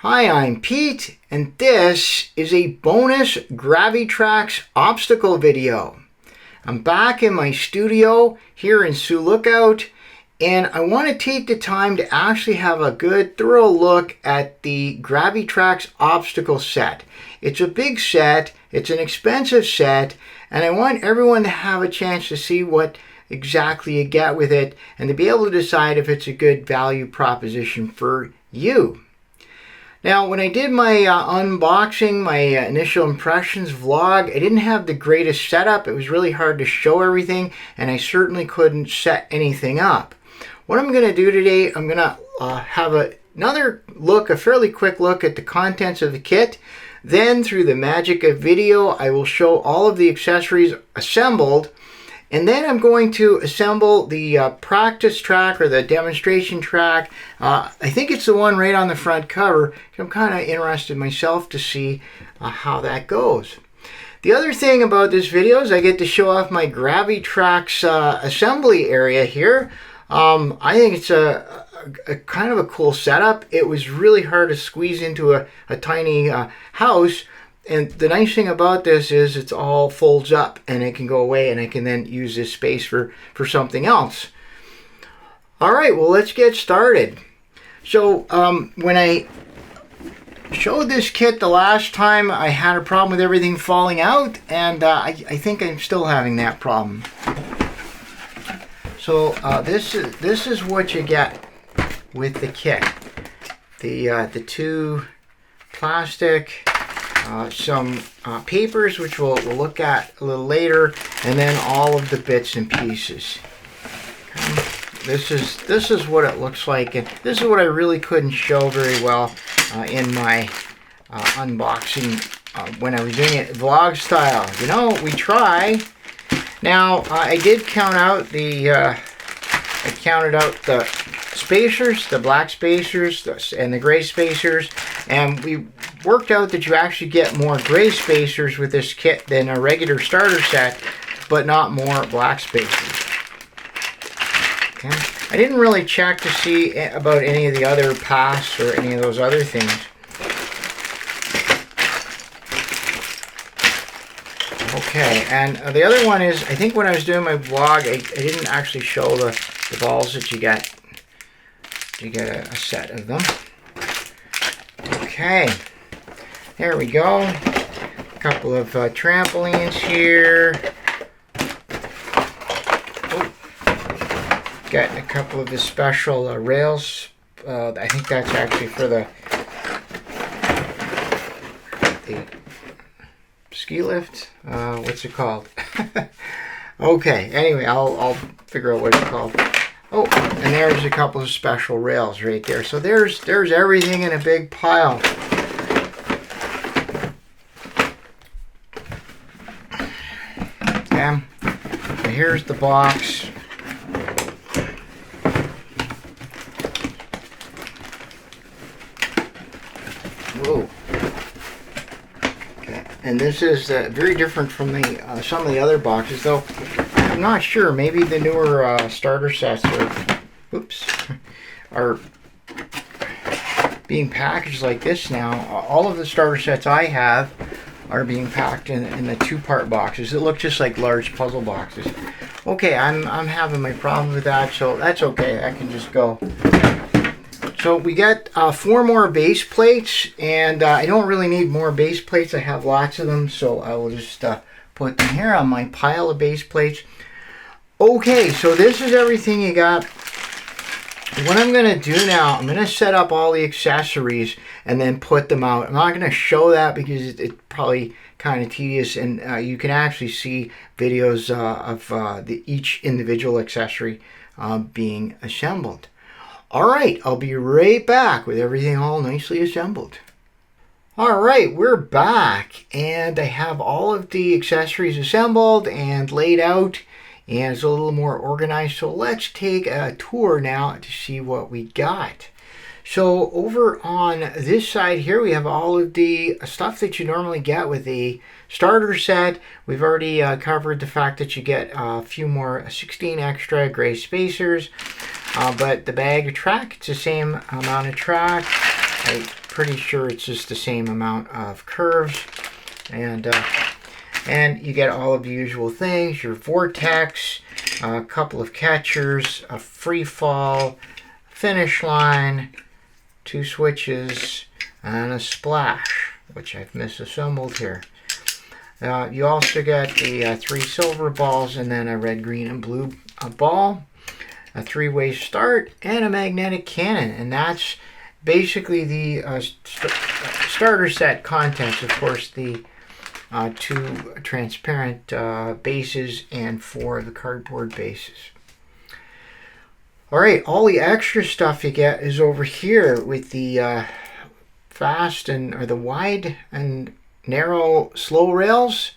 Hi, I'm Pete, and this is a bonus GraviTrax Obstacle video. I'm back in my studio here in Sioux Lookout, and I want to take the time to actually have a good thorough look at the GraviTrax Obstacle set. It's a big set, it's an expensive set, and I want everyone to have a chance to see what exactly you get with it and to be able to decide if it's a good value proposition for you. Now, when I did my unboxing, my initial impressions vlog, I didn't have the greatest setup. It was really hard to show everything, and I certainly couldn't set anything up. What I'm going to do today, I'm going to have another look, a fairly quick look at the contents of the kit. Then, through the magic of video, I will show all of the accessories assembled. And then I'm going to assemble the practice track or the demonstration track. I think it's the one right on the front cover. I'm kind of interested myself to see how that goes. The other thing about this video is I get to show off my GraviTrax assembly area here. I think it's a kind of a cool setup. It was really hard to squeeze into a tiny house. And the nice thing about this is it's all folds up and it can go away, and I can then use this space for something else. All right, well, let's get started. So when I showed this kit the last time, I had a problem with everything falling out, and I think I'm still having that problem. So this is what you get with the kit. The two plastic, some papers, which we'll look at a little later, and then all of the bits and pieces. This is what it looks like, and this is what I really couldn't show very well in my unboxing when I was doing it vlog style. You know, we try. Now I did count out I counted out the spacers, the black spacers and the gray spacers, and we worked out that you actually get more gray spacers with this kit than a regular starter set, but not more black spacers. Okay. I didn't really check to see about any of the other paths or any of those other things. Okay, and the other one is, I think when I was doing my vlog, I didn't actually show the balls that you get. You get a set of them. Okay. There we go. A couple of trampolines here. Oh. Got a couple of the special rails. I think that's actually for the ski lift. What's it called? Okay. Anyway, I'll figure out what it's called. Oh, and there's a couple of special rails right there. So there's everything in a big pile. So here's the box. Whoa. Okay, and this is very different from the some of the other boxes, though. I'm not sure. Maybe the newer starter sets are being packaged like this now. All of the starter sets I have are being packed in the two-part boxes. It look just like large puzzle boxes. Okay, I'm having my problem with that, so that's okay. I can just go. So we got 4 more base plates, and I don't really need more base plates. I have lots of them, so I will just put them here on my pile of base plates. Okay, so this is everything you got. What I'm going to do now, I'm going to set up all the accessories and then put them out. I'm not going to show that because it's probably kind of tedious, and you can actually see videos of each individual accessory being assembled. All right, I'll be right back with everything all nicely assembled. All right, we're back, and I have all of the accessories assembled and laid out, and it's a little more organized. So let's take a tour now to see what we got. So over on this side here, we have all of the stuff that you normally get with a starter set. We've already covered the fact that you get a few more 16 extra gray spacers, but the bag of track, it's the same amount of track. I pretty sure it's just the same amount of curves. And you get all of the usual things, your vortex, a couple of catchers, a free fall, finish line, 2 switches, and a splash, which I've misassembled here. You also get the 3 silver balls and then a red, green, and blue ball, a 3-way start, and a magnetic cannon. And that's basically the starter set contents. Of course, the 2 transparent bases and 4 of the cardboard bases. Alright, all the extra stuff you get is over here with the the wide and narrow slow rails,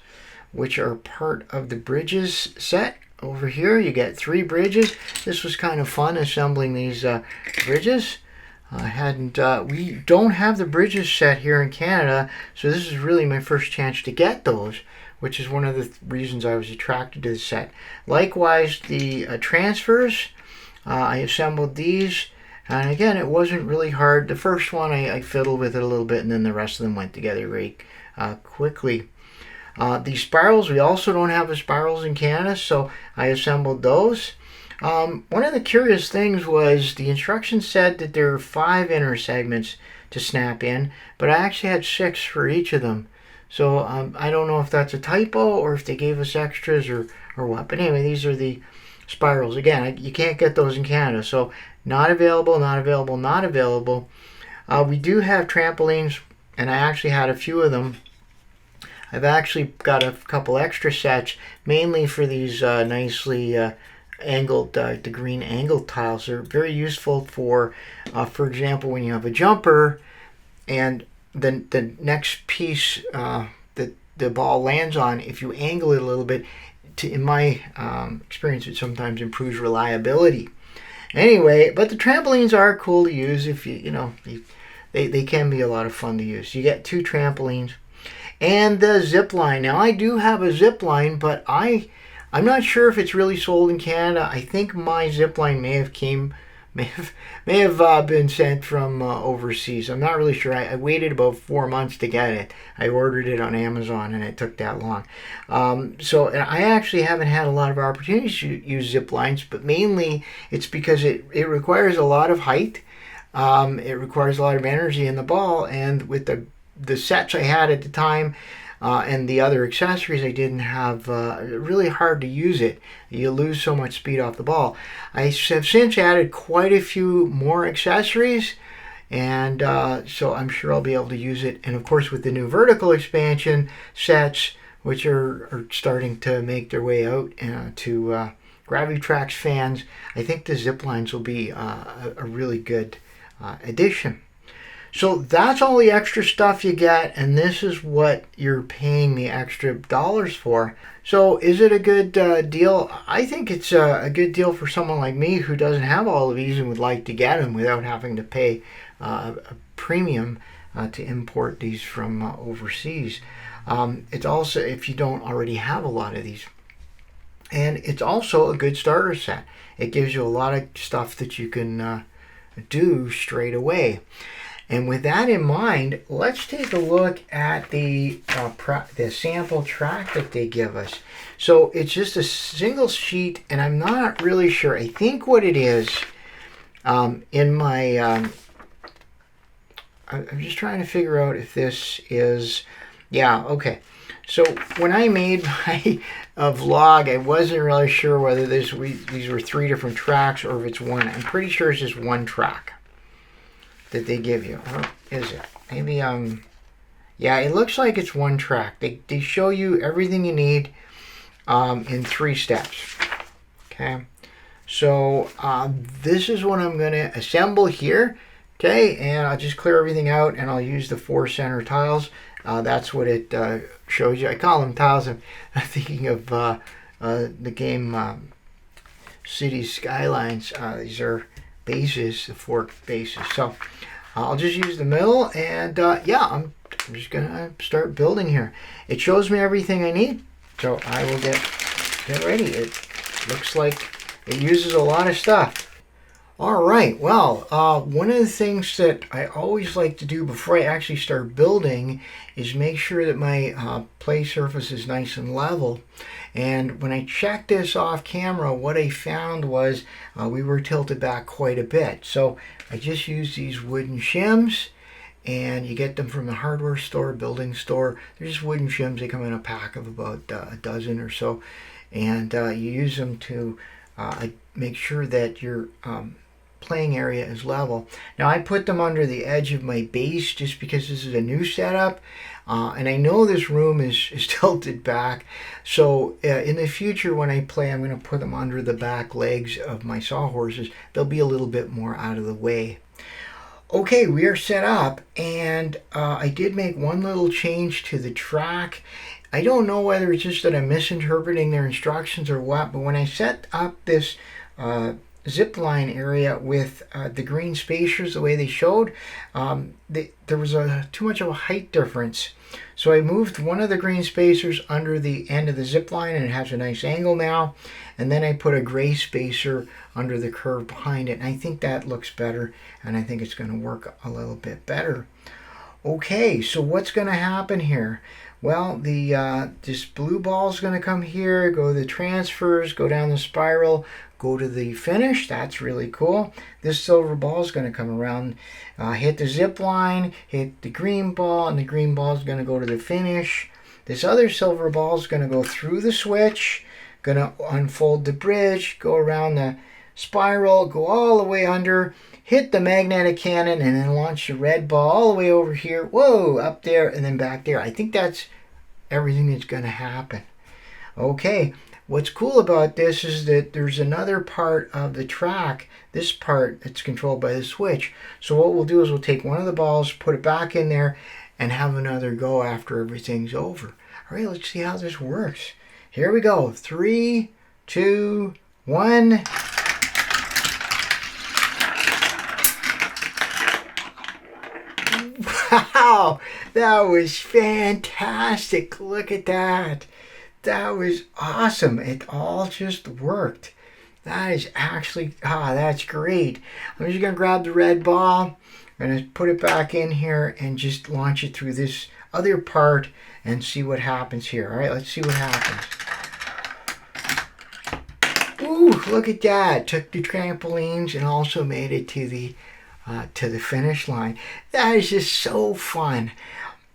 which are part of the bridges set. Over here you get 3 bridges. This was kind of fun assembling these bridges. We don't have the bridges set here in Canada, so this is really my first chance to get those, which is one of the reasons I was attracted to the set. Likewise, the transfers, I assembled these, and again, it wasn't really hard. The first one I fiddled with it a little bit, and then the rest of them went together very quickly. The spirals, we also don't have the spirals in Canada, so I assembled those. One of the curious things was the instructions said that there are 5 inner segments to snap in, but I actually had 6 for each of them. So I don't know if that's a typo or if they gave us extras or what. But anyway, these are the spirals. Again, you can't get those in Canada, so not available, not available, not available. We do have trampolines, and I actually had a few of them. I've actually got a couple extra sets, mainly for these nicely angled, the green angled tiles. They're very useful for example, when you have a jumper and the next piece that the ball lands on, if you angle it a little bit, in my experience, it sometimes improves reliability. Anyway, but the trampolines are cool to use if they can be a lot of fun to use. You get 2 trampolines. And the zip line. Now I do have a zip line, but I'm not sure if it's really sold in Canada. I think my zip line may have been sent from overseas. I'm not really sure. I waited about 4 months to get it. I ordered it on Amazon, and it took that long. So I actually haven't had a lot of opportunities to use zip lines, but mainly it's because it requires a lot of height. It requires a lot of energy in the ball, and with the sets I had at the time and the other accessories I didn't have, really hard to use it. You lose so much speed off the ball. I have since added quite a few more accessories, and so I'm sure I'll be able to use it. And of course, with the new vertical expansion sets, which are starting to make their way out to GraviTrax fans, I think the zip lines will be a really good addition. So that's all the extra stuff you get, and this is what you're paying the extra dollars for. So is it a good deal? I think it's a good deal for someone like me who doesn't have all of these and would like to get them without having to pay a premium to import these from overseas. It's also, if you don't already have a lot of these. And it's also a good starter set. It gives you a lot of stuff that you can do straight away. And with that in mind, let's take a look at the sample track that they give us. So it's just a single sheet, and I'm not really sure. I think what it is, in my, I'm just trying to figure out if this is, yeah, okay. So when I made my vlog, I wasn't really sure whether these were 3 different tracks or if it's one. I'm pretty sure it's just one track that they give you. Or is it? Maybe, yeah, it looks like it's one track. They show you everything you need in 3 steps. Okay, so this is what I'm going to assemble here. Okay, and I'll just clear everything out, and I'll use the 4 center tiles. That's what it shows you. I call them tiles. I'm thinking of the game Cities Skylines. These are bases, the 4 bases. So I'll just use the middle, and yeah, I'm just gonna start building here. It shows me everything I need, so I will get ready. It looks like it uses a lot of stuff. All right, well, one of the things that I always like to do before I actually start building is make sure that my play surface is nice and level. And when I checked this off camera, what I found was we were tilted back quite a bit. So I just used these wooden shims, and you get them from the hardware store, building store. They're just wooden shims. They come in a pack of about a dozen or so. And you use them to make sure that your playing area is level. Now I put them under the edge of my base just because this is a new setup, and I know this room is tilted back, so in the future when I play, I'm going to put them under the back legs of my sawhorses. They'll be a little bit more out of the way. Okay, we are set up, and I did make one little change to the track. I don't know whether it's just that I'm misinterpreting their instructions or what, but when I set up this zip line area with the green spacers the way they showed, there was too much of a height difference. So I moved one of the green spacers under the end of the zip line, and it has a nice angle now. And then I put a gray spacer under the curve behind it. And I think that looks better, and I think it's going to work a little bit better. Okay, so what's going to happen here? Well, this blue ball is going to come here, go to the transfers, go down the spiral, go to the finish. That's really cool. This silver ball is going to come around, hit the zip line, hit the green ball, and the green ball is going to go to the finish. This other silver ball is going to go through the switch, going to unfold the bridge, go around the spiral, go all the way under, hit the magnetic cannon, and then launch the red ball all the way over here, whoa, up there, and then back there. I think that's everything that's going to happen. Okay, what's cool about this is that there's another part of the track, this part that's controlled by the switch. So what we'll do is we'll take one of the balls, put it back in there, and have another go after everything's over. All right, let's see how this works. Here we go. 3, 2, 1. Wow, that was fantastic. Look at that. That was awesome. It all just worked. That is actually, that's great. I'm just going to grab the red ball. I'm going to put it back in here and just launch it through this other part and see what happens here. All right, let's see what happens. Ooh, look at that. Took the trampolines and also made it to the finish line. That is just so fun.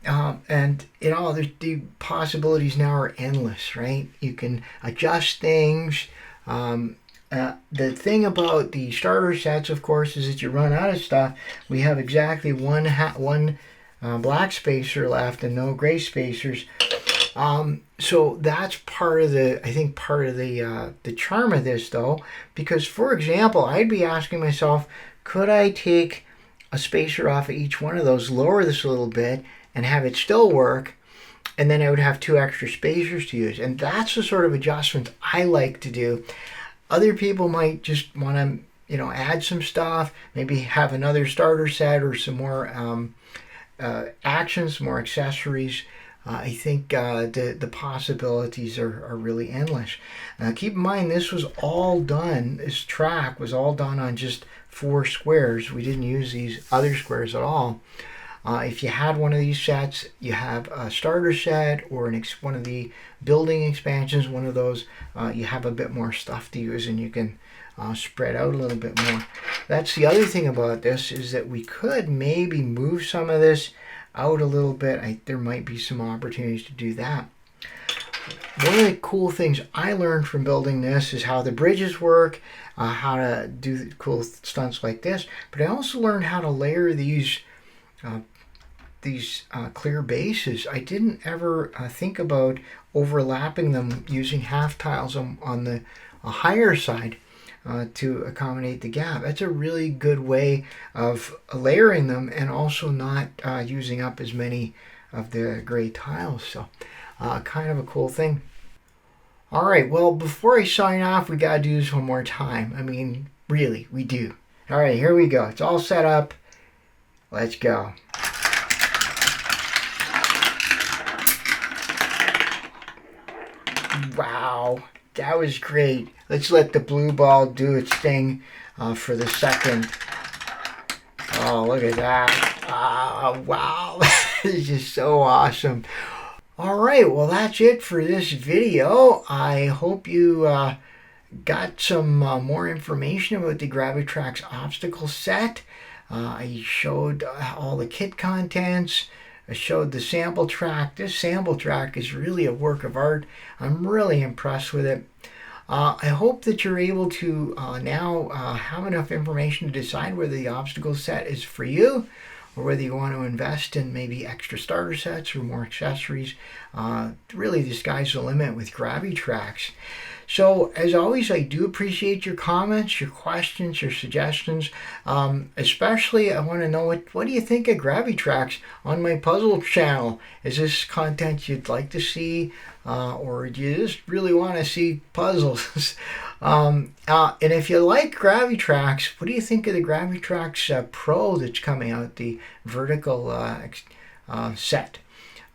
And the possibilities now are endless, right? You can adjust things. The thing about the starter sets, of course, is that you run out of stuff. We have exactly one black spacer left and no gray spacers. So that's part of the charm of this, though, because, for example, I'd be asking myself, could I take a spacer off of each one of those, lower this a little bit, and have it still work, and then I would have 2 extra spacers to use. And that's the sort of adjustment I like to do. Other people might just want to, add some stuff, maybe have another starter set or some more actions, more accessories. I think the possibilities are really endless. Keep in mind, this track was all done on just 4 squares. We didn't use these other squares at all. If you had one of these sets, you have a starter set or one of the building expansions, one of those, you have a bit more stuff to use and you can spread out a little bit more. That's the other thing about this, is that we could maybe move some of this out a little bit. There might be some opportunities to do that. One of the cool things I learned from building this is how the bridges work, how to do cool stunts like this, but I also learned how to layer these clear bases. I didn't ever think about overlapping them using half tiles on the higher side to accommodate the gap. That's a really good way of layering them and also not using up as many of the gray tiles. So kind of a cool thing. All right, well, before I sign off, we got to do this one more time. I mean, really, we do. All right, here we go. It's all set up. Let's go. Wow, That was great. Let's let the blue ball do its thing for the second. Oh, look at that. Wow. This is so awesome. All right, well, that's it for this video. I hope you got some more information about the GraviTrax Obstacle set. I showed all the kit contents. I showed the sample track. This sample track is really a work of art. I'm really impressed with it. I hope that you're able to now have enough information to decide whether the obstacle set is for you or whether you want to invest in maybe extra starter sets or more accessories. Really, the sky's the limit with GraviTrax. So, as always, I do appreciate your comments, your questions, your suggestions. Especially, I want to know what do you think of GraviTrax on my puzzle channel? Is this content you'd like to see, or do you just really want to see puzzles? And if you like GraviTrax, what do you think of the GraviTrax Pro that's coming out, the vertical set?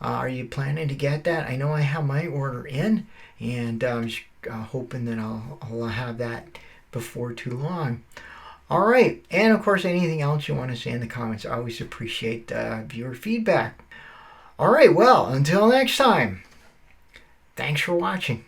Are you planning to get that? I know I have my order in, and I'm hoping that I'll have that before too long. All right, and of course, anything else you want to say in the comments, I always appreciate viewer feedback. All right, well, until next time, thanks for watching.